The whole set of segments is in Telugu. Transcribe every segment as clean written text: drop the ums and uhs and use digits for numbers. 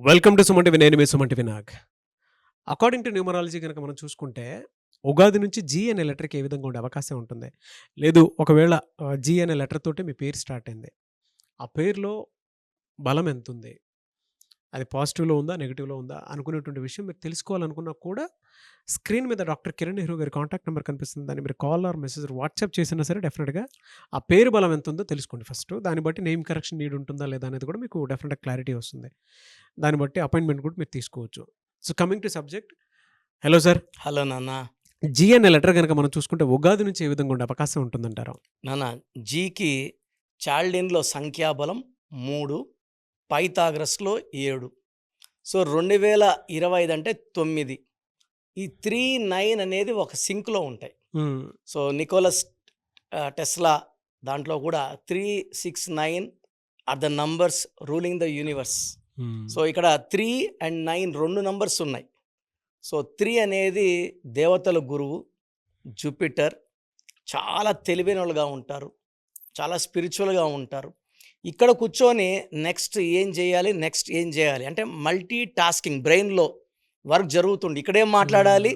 Welcome to Suman TV. నేను మీ Suman TV Nag. According to numerology గనక మనం చూసుకుంటే, ఉగాది నుంచి జీ అనే లెటర్‌కి ఏ విధంగా ఉండే అవకాశం ఉంటుంది? లేదు ఒకవేళ జీ అనే లెటర్ తోటి మీ పేరు స్టార్ట్ అయింది. ఆ పేరులో బలం ఎంతుంది? అది పాజిటివ్‌లో ఉందా? నెగెటివ్‌లో ఉందా? అనుకునేటువంటి విషయం మీరు తెలుసుకోవాలనుకున్నా కూడా స్క్రీన్ మీద డాక్టర్ కిరణ్ నెహ్రూ గారి కాంటాక్ట్ నంబర్ కనిపిస్తుంది. దాన్ని మీరు కాల్ ఆర్ మెసేజ్ వాట్సాప్ చేసినా సరే డెఫినిట్‌గా ఆ పేరు బలం ఎంతుందో తెలుసుకోండి ఫస్టు. దాన్ని బట్టి నేమ్ కరెక్షన్ నీడ్ ఉంటుందా లేదా అనేది కూడా మీకు డెఫినిట్‌గా క్లారిటీ వస్తుంది. దాన్ని బట్టి అపాయింట్‌మెంట్ కూడా మీరు తీసుకోవచ్చు. So, coming to subject. Hello sir. Hello నాన్న. జీ అనే లెటర్ గనక మనం చూసుకుంటే ఉగాది నుంచి ఏ విధంగా ఉండే అవకాశం ఉంటుందంటారు? నాన్న, జీకి చాల్డిన్‌లో సంఖ్యాబలం 3, పైథాగరస్‌లో 7. సో 2025 అంటే 9. ఈ 3, 9 అనేది ఒక సింక్‌లో ఉంటాయి. హ్మ్. సో నికోలస్ టెస్లా దాంట్లో కూడా 3, 6, 9 are the numbers ruling the universe. Hmm. So ఇక్కడ 3 అండ్ 9 2 నంబర్స్ ఉన్నాయి. సో 3 అనేది దేవతల గురువు జూపిటర్. చాలా తెలివైనోళ్ళుగా ఉంటారు. చాలా స్పిరిచువల్‌గా ఉంటారు. ఇక్కడ కూర్చొని నెక్స్ట్ ఏం చేయాలి? నెక్స్ట్ ఏం చేయాలి? అంటే మల్టీ టాస్కింగ్ బ్రెయిన్‌లో వర్క్ జరుగుతుంది. ఇక్కడేం మాట్లాడాలి?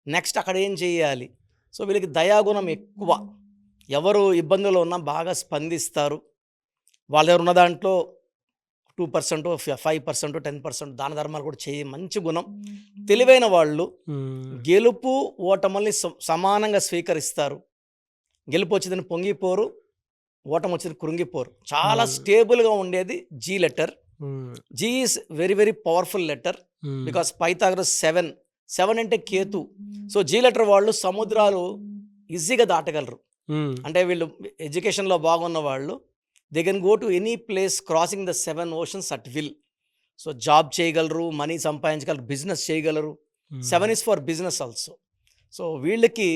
నెక్స్ట్ అక్కడ ఏం చేయాలి? సో వీళ్ళకి దయాగుణం ఎక్కువ. ఎవరు ఇబ్బందుల్లో ఉన్నా బాగా స్పందిస్తారు. వాళ్ళ దగ్గర ఉన్న దాంట్లో 2%, 5%, 10% దాన ధర్మాలు కూడా చేయ మంచి గుణం. తెలివైన వాళ్ళు. హ్మ్. గెలుపు, ఓటముల్ని సమానంగా స్వీకరిస్తారు. గెలుపు వచ్చిందని పొంగిపోరు, ఓటమి వచ్చింది కృంగిపోరు. చాలా హ్మ్. స్టేబుల్‌గా ఉండేది G letter. Hmm. G is very very powerful letter hmm. Because Pythagoras 7 అంటే కేతు. సో జీ లెటర్ వాళ్ళు సముద్రాలు ఈజీగా దాటగలరు. హ్మ్. అంటే వీళ్ళు ఎడ్యుకేషన్‌లో బాగున్న వాళ్ళు they can go to any place crossing the 7 oceans at will. So job చేయగలరు, మనీ సంపాదించగలరు, బిజినెస్ చేయగలరు. 7 is for business also. So వీళ్ళకి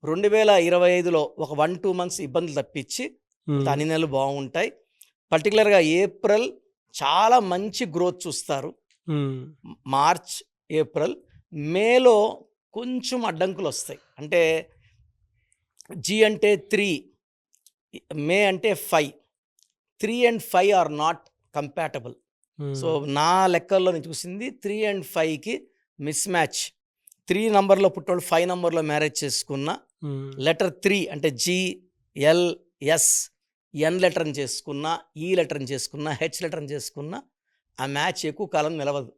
2025లో ఒక 1-2 మంత్స్ ఇబ్బందులు తప్పించి హ్మ్. అన్ని నెలలు బాగుంటాయి. పర్టికులర్‌గా ఏప్రిల్ చాలా మంచి గ్రోత్ చూస్తారు. హ్మ్. మార్చ్, ఏప్రిల్, మేలో కొంచెం అడ్డంకులొస్తాయి. అంటే జీ అంటే 3, మే అంటే 5. 3 and 5 are not compatible. So hmm. నా లెక్కల్లో నేను చూసింది 3 అండ్ 5కి మిస్ మ్యాచ్. 3 నంబర్‌లో పుట్టోళ్ళు 5 నంబర్‌లో మ్యారేజ్ చేసుకున్న, హ్మ్. లెటర్ 3 అంటే జీ, ఎల్, ఎస్, ఎన్ లెటర్‌ని చేసుకున్న, ఈ లెటర్‌ని చేసుకున్న, హెచ్ లెటర్‌ని చేసుకున్న ఆ మ్యాచ్ ఎక్కువ కాలం నిలవదు.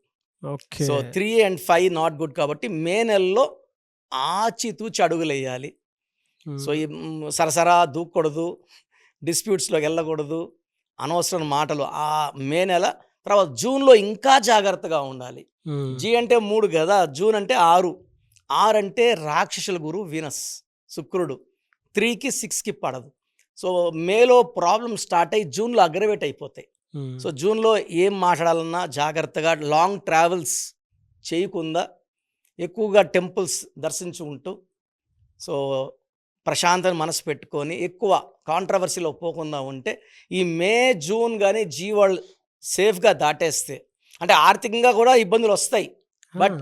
Okay. So 3 and 5 not good కాబట్టి మే నెలలో ఆచితూచి అడుగులేయాలి. సో హ్మ్. ఈ సరసరా దూకూడదు, డిస్ప్యూట్స్‌లోకి వెళ్ళకూడదు, అనవసరమైన మాటలు. ఆ మే నెల తర్వాత జూన్‌లో ఇంకా జాగ్రత్తగా ఉండాలి. హ్మ్. జీ అంటే 3 గదా! జూన్ అంటే 6. 6 అంటే రాక్షసుల గురువు వీనస్, శుక్రుడు. 3కి, 6కి పడదు. సో మేలో ప్రాబ్లమ్ స్టార్ట్ అయ్యి జూన్‌లో అగ్రవేట్ అయిపోతాయి. హ్మ్. సో జూన్‌లో ఏం మాట్లాడాలన్నా జాగ్రత్తగా లాంగ్ ట్రావెల్స్ చేయకుండా ఎక్కువగా టెంపుల్స్ దర్శించుకుంటూ, సో ప్రశాంతత మనసు పెట్టుకొని ఎక్కువ కాంట్రవర్సీలో పోకుండా ఉంటే ఈ మే, జూన్ గాని జీ వాళ్ళు సేఫ్‌గా దాటేస్తే అంటే ఆర్థికంగా కూడా ఇబ్బందులు వస్తాయి. ఆ! బట్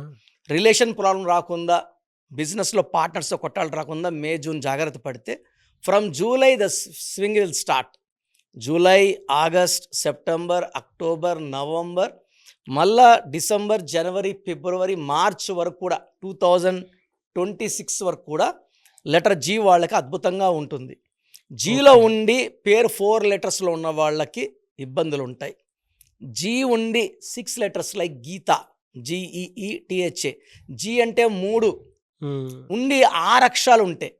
రిలేషన్ ప్రాబ్లమ్ రాకుండా, బిజినెస్‌లో పార్ట్నర్స్‌తో కొట్టాలు రాకుండా మే, జూన్ జాగ్రత్త పడితే from July the swing will start. July, August, September, October, November, మళ్ళా డిసెంబర్, జనవరి, ఫిబ్రవరి, మార్చ్ వరకు కూడా 2026 వరకు కూడా లెటర్ జీ వాళ్ళకి అద్భుతంగా ఉంటుంది. జీలో ఓకే. ఉండి పేరు 4 లెటర్స్‌లో ఉన్న వాళ్ళకి ఇబ్బందులు ఉంటాయి. జీ ఉండి 6 లెటర్స్ లైక్ గీత, జీఈఈటీహెచ్ఏ. జీ అంటే 3 హ్మ్. ఉండి 6 అక్షరాలు ఉంటాయి.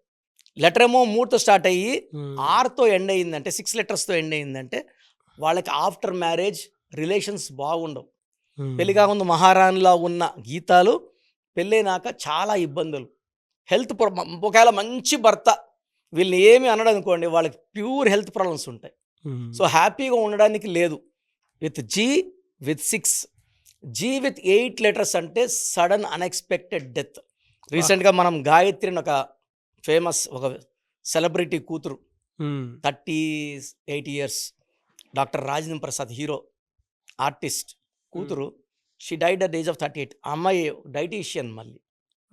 లెటర్ ఏమో 3తో స్టార్ట్ అయ్యి హ్మ్. 6తో ఎండ్ అయిందంటే, 6 లెటర్స్‌తో ఎండ్ అయిందంటే వాళ్ళకి ఆఫ్టర్ మ్యారేజ్ రిలేషన్స్ బాగుండవు. పెళ్లి హ్మ్. కాకముందు మహారాణిలా ఉన్న గీతాలు పెళ్ళైనాక చాలా ఇబ్బందులు. హెల్త్ ఒకవేళ మంచి భర్త వీళ్ళని ఏమి అనడనుకోండి, వాళ్ళకి ప్యూర్ హెల్త్ ప్రాబ్లమ్స్ ఉంటాయి. హ్మ్. సో హ్యాపీగా ఉండడానికి లేదు. With G, with 6, G with 8 letters అంటే సడన్ అన్ఎక్స్పెక్టెడ్ డెత్. అబ్బా! రీసెంట్గా మనం గాయత్రి అని ఒక ఫేమస్ ఒక సెలబ్రిటీ కూతురు, హ్మ్. 38 years, doctor Rajendra Prasad hero artist హ్మ్. కూతురు. She died at age of 38. ఆ అమ్మాయి డైటీషియన్ మళ్ళీ.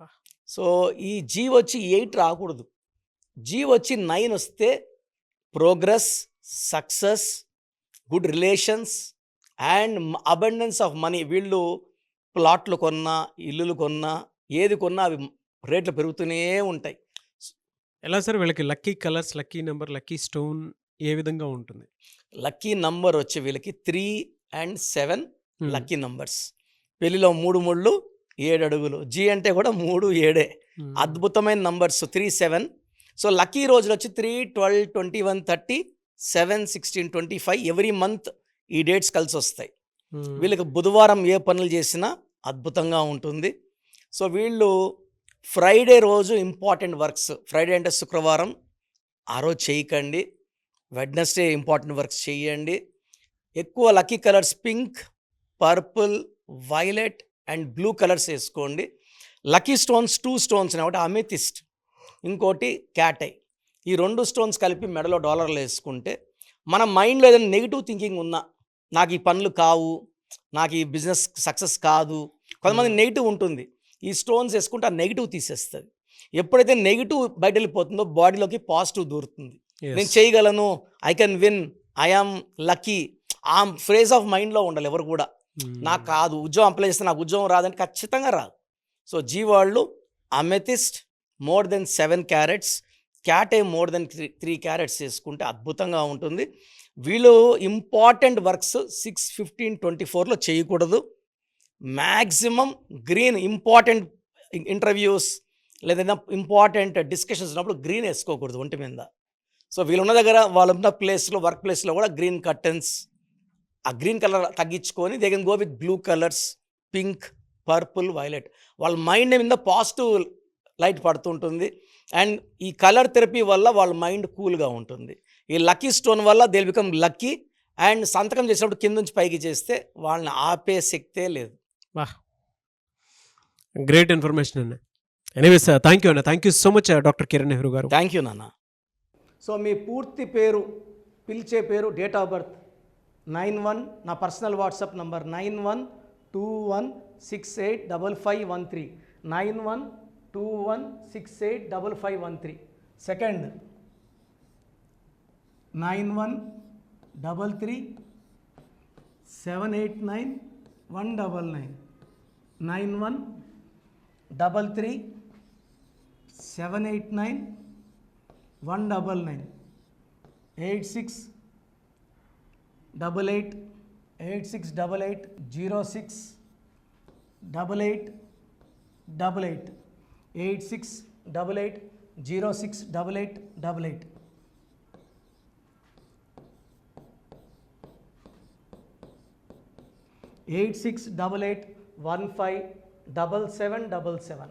ఆ! సో ఈ జీ వచ్చి 8 రాకూడదు. జీ వచ్చి 9 వస్తే progress, success, good relations, and abundance of money. వీళ్ళు ప్లాట్లు కొన్నా, ఇల్లులు కొన్నా, ఏది కొన్నా అవి రేట్లు పెరుగుతూనే ఉంటాయి. ఎలా సార్ వీళ్ళకి lucky colours, lucky number, lucky stone ఏ విధంగా ఉంటుంది? లక్కీ నంబర్ వచ్చి వీళ్ళకి 3 అండ్ 7 హ్మ్. Lucky numbers. పెళ్లిలో 3 ముళ్ళు 7 అడుగులు. జీ అంటే కూడా 3, 7 హ్మ్. అద్భుతమైన నంబర్స్ 3, 7. సో లక్కీ రోజులు వచ్చి 3, 12, 21, 30, 7, 16, 25 ఎవ్రీ మంత్ ఈ డేట్స్ కలిసి వస్తాయి. హ్మ్. వీళ్ళకి బుధవారం ఏ పనులు చేసినా అద్భుతంగా ఉంటుంది. సో వీళ్ళు ఫ్రైడే రోజు ఇంపార్టెంట్ వర్క్స్, ఫ్రైడే అంటే శుక్రవారం, ఆ రోజు చేయకండి. వెడ్నెస్డే ఇంపార్టెంట్ వర్క్స్ చేయండి. ఎక్కువ lucky colours pink, purple, violet and blue colours వేసుకోండి. లక్కీ స్టోన్స్ 2 స్టోన్స్, ఒకటి అమెథిస్ట్, ఇంకోటి క్యాట్ ఐ. ఈ 2 స్టోన్స్ కలిపి మెడలో డాలర్లు వేసుకుంటే మన మైండ్లో ఏదైనా నెగిటివ్ థింకింగ్ ఉన్నా, నాకు ఈ పనులు కావు, నాకు ఈ బిజినెస్ సక్సెస్ కాదు, కొంతమంది హ్మ్. నెగిటివ్ ఉంటుంది. ఈ స్టోన్స్ వేసుకుంటే ఆ నెగిటివ్ తీసేస్తుంది. ఎప్పుడైతే నెగిటివ్ బయట వెళ్ళిపోతుందో బాడీలోకి పాజిటివ్ దూరుతుంది. నేను యెస్. చేయగలను, I can win, I am lucky, ఆ ఫ్రేజ్ ఆఫ్ మైండ్లో ఉండాలి ఎవరు కూడా. నాకు హ్మ్. కాదు, ఉద్యోగం అప్లై చేస్తే నాకు ఉద్యోగం రాదంటే ఖచ్చితంగా రాదు. సో జీ వాళ్ళు amethyst more than 7 carats, cat eye more than 3 carats వేసుకుంటే అద్భుతంగా ఉంటుంది. వీళ్ళు ఇంపార్టెంట్ వర్క్స్ 6, 15, 24లో చేయకూడదు. మ్యాక్సిమం గ్రీన్, ఇంపార్టెంట్ ఇంటర్వ్యూస్ లేదా ఇంపార్టెంట్ డిస్కషన్స్ ఉన్నప్పుడు గ్రీన్ వేసుకోకూడదు ఒంటి మీద. సో వీళ్ళున్న దగ్గర, వాళ్ళున్న ప్లేస్లో, వర్క్ ప్లేస్లో కూడా గ్రీన్ కర్టన్స్, ఆ గ్రీన్ కలర్ తగ్గించుకొని they can go with blue colours, pink, purple, violet. వాళ్ళ మైండ్ మీద పాజిటివ్ లైట్ పడుతుంటుంది. అండ్ ఈ కలర్ థెరపీ వల్ల వాళ్ళ మైండ్ కూల్గా ఉంటుంది. ఈ లక్కీ స్టోన్ వల్ల దే బికమ్ లక్కీ. అండ్ సంతకం చేసినప్పుడు కింద నుంచి పైకి చేస్తే వాళ్ళని ఆపే శక్తే లేదు. వాహ్! గ్రేట్ ఇన్ఫర్మేషన్ అండి. ఎనీవేస్ థ్యాంక్ యూ అన్న. Thank you so much doctor Kiran Nehru గారు. థ్యాంక్ యూ నాన్న. సో మీ పూర్తి పేరు, పిలిచే పేరు, డేట్ ఆఫ్ బర్త్ 91, నా పర్సనల్ వాట్సాప్ నంబర్ 9121685513, 9121685513. సెకండ్ 9133789199, 9133789199, 8688068888, 8688068888. 8688157777,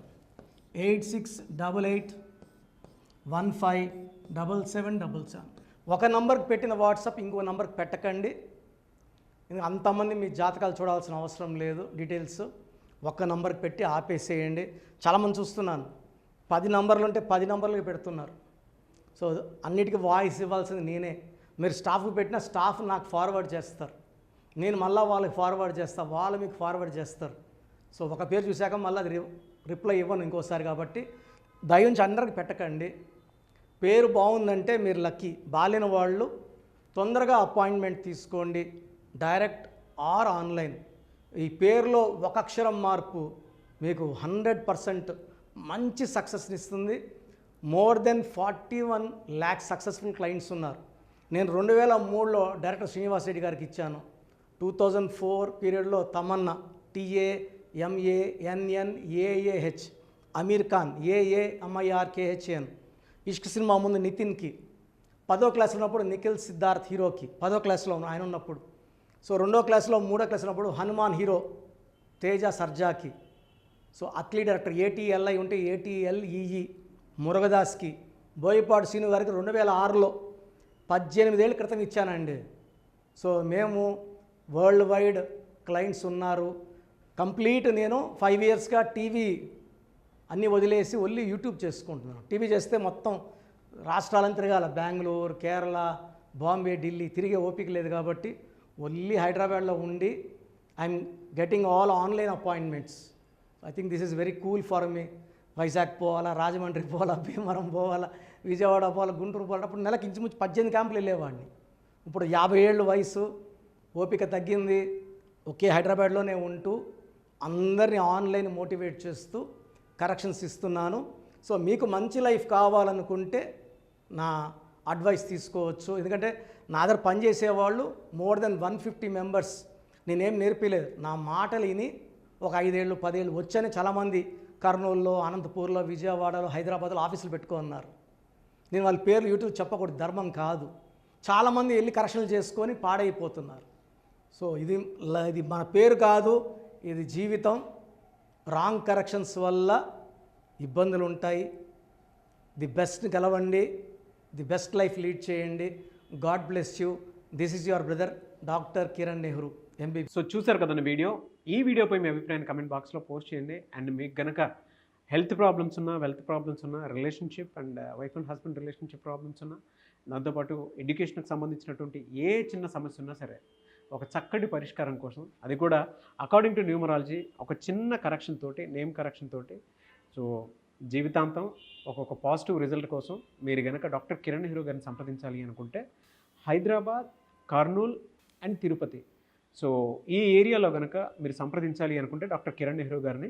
8688157777. ఒక నంబర్కి పెట్టిన వాట్సాప్ ఇంకో నంబర్కి పెట్టకండి. అంతమంది మీ జాతకాలు చూడాల్సిన అవసరం లేదు. డీటెయిల్స్ ఒక్క నంబర్కి పెట్టి ఆపేసేయండి. చాలామంది చూస్తున్నాను 10 నంబర్లు ఉంటే 10 నంబర్లకి పెడుతున్నారు. సో అన్నిటికీ వాయిస్ ఇవ్వాల్సింది నేనే. మీరు స్టాఫ్కి పెట్టిన స్టాఫ్ నాకు ఫార్వర్డ్ చేస్తారు, నేను మళ్ళీ వాళ్ళకి ఫార్వర్డ్ చేస్తాను, వాళ్ళు మీకు ఫార్వర్డ్ చేస్తారు. సో ఒక పేరు చూశాక మళ్ళీ అది రిప్లై ఇవ్వను ఇంకోసారి. కాబట్టి దయించి అందరికి పెట్టకండి. పేరు బాగుందంటే మీరు లక్కీ. బాలేని వాళ్ళు తొందరగా అపాయింట్మెంట్ తీసుకోండి, డైరెక్ట్ ఆర్ ఆన్లైన్. ఈ పేరులో ఒక అక్షరం మార్పు మీకు 100% మంచి సక్సెస్ని ఇస్తుంది. More than 41 lakhs successful clients ఉన్నారు. నేను 2003లో డైరెక్టర్ శ్రీనివాస్ రెడ్డి గారికి ఇచ్చాను. 2004 పీరియడ్లో తమన్నా, TAMANNAAH, అమీర్ ఖాన్, AAMIRKHAN, ఇష్క్ సినిమా ముందు నితిన్కి, 10వ క్లాస్లో ఉన్నప్పుడు నిఖిల్ సిద్ధార్థ్ హీరోకి, 10వ క్లాస్లో ఆయన ఉన్నప్పుడు. సో 2వ క్లాస్లో 3వ క్లాస్ ఉన్నప్పుడు హనుమాన్ హీరో తేజ సర్జాకి. సో అథ్లీ డైరెక్టర్ ATLI ఉంటే ATLEE మురుగదాస్కి, బోయపాడు శ్రీను గారికి 2006లో 18 ఏళ్ళ క్రితం ఇచ్చానండి. సో మేము వరల్డ్ వైడ్ క్లయింట్స్ ఉన్నారు. కంప్లీట్ నేను 5 yearsగా టీవీ అన్నీ వదిలేసి ఓన్లీ యూట్యూబ్ చేసుకుంటున్నాను. టీవీ చేస్తే మొత్తం రాష్ట్రాలను తిరగాల, బెంగళూరు, కేరళ, బాంబే, ఢిల్లీ తిరిగే ఓపిక లేదు. కాబట్టి ఓన్లీ హైదరాబాద్లో ఉండి I'm getting all online appointments. I think this is very cool for me. Vizag పోవాలా, రాజమండ్రి పోవాలా, భీమవరం పోవాలా, విజయవాడ పోవాలా, గుంటూరు పోవాలా. అప్పుడు నెలకి ఇంచుమించు 18 క్యాంపులు వెళ్ళేవాడిని. ఇప్పుడు 50 ఏళ్ళు వయసు, ఓపిక తగ్గింది. ఒకే హైదరాబాద్లోనే ఉంటూ అందరినీ ఆన్లైన్ మోటివేట్ చేస్తూ కరెక్షన్స్ ఇస్తున్నాను. సో మీకు మంచి లైఫ్ కావాలనుకుంటే నా అడ్వైస్ తీసుకోవచ్చు. ఎందుకంటే నా దగ్గర పనిచేసేవాళ్ళు మోర్ దెన్ 150 మెంబర్స్. నేనేం నేర్పిలేదు, నా మాటలు విని ఒక 5 ఏళ్ళు 10 ఏళ్ళు వచ్చని చాలామంది కర్నూలులో, అనంతపూర్లో, విజయవాడలో, హైదరాబాద్లో ఆఫీసులు పెట్టుకున్నారు. నేను వాళ్ళ పేర్లు యూట్యూబ్ చెప్పకూడదు, ధర్మం కాదు. చాలామంది వెళ్ళి కరెక్షన్లు చేసుకొని పాడైపోతున్నారు. సో ఇది మన పేరు కాదు, ఇది జీవితం. రాంగ్ కరెక్షన్స్ వల్ల ఇబ్బందులు ఉంటాయి. ది బెస్ట్ గెలవండి, ది బెస్ట్ లైఫ్ లీడ్ చేయండి. God bless you. This is your brother doctor Kiran Nehru M B. So చూసారు కదండి వీడియో. ఈ వీడియోపై మీ అభిప్రాయాన్ని కమెంట్ బాక్స్లో పోస్ట్ చేయండి. అండ్ మీకు గనక హెల్త్ ప్రాబ్లమ్స్ ఉన్నా, వెల్త్ ప్రాబ్లమ్స్ ఉన్నా, relationship and wife and husband relationship problems ఉన్నా, దాంతోపాటు ఎడ్యుకేషన్కి సంబంధించినటువంటి ఏ చిన్న సమస్య ఉన్నా సరే ఒక చక్కటి పరిష్కారం కోసం, అది కూడా అకార్డింగ్ టు న్యూమరాలజీ ఒక చిన్న కరెక్షన్ తోటి, నేమ్ కరెక్షన్ తోటి, సో జీవితాంతం ఒక పాజిటివ్ రిజల్ట్ కోసం మీరు కనుక డాక్టర్ కిరణ్ నెహ్రూ గారిని సంప్రదించాలి అనుకుంటే హైదరాబాద్, కర్నూల్ అండ్ తిరుపతి, సో ఈ ఏరియాలో కనుక మీరు సంప్రదించాలి అనుకుంటే డాక్టర్ కిరణ్ నెహ్రూ గారిని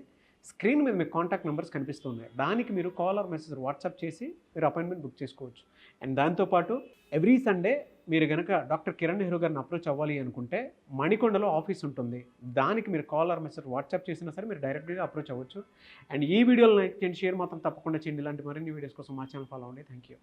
స్క్రీన్ మీద మీకు కాంటాక్ట్ నెంబర్స్ కనిపిస్తున్నాయి. దానికి మీరు కాల్ ఆర్ మెసేజ్ వాట్సాప్ చేసి మీరు అపాయింట్మెంట్ బుక్ చేసుకోవచ్చు. అండ్ దాంతోపాటు ఎవ్రీ సండే మీరు కనుక డాక్టర్ కిరణ్ నెహ్రూ గారిని అప్రోచ్ అవ్వాలి అనుకుంటే మణికొండలో ఆఫీస్ ఉంటుంది. దానికి మీరు కాల్ ఆర్ మెసేజ్ వాట్సాప్ చేసినా సరే మీరు డైరెక్ట్గా అప్రోచ్ అవ్వచ్చు. అండ్ ఈ వీడియోలో లైక్ చేయండి, షేర్ మాత్రం తప్పకుండా చేయండి. ఇలాంటి మరిన్ని వీడియోస్ కోసం మా ఛానల్ ఫాలో అవ్వండి. Thank you.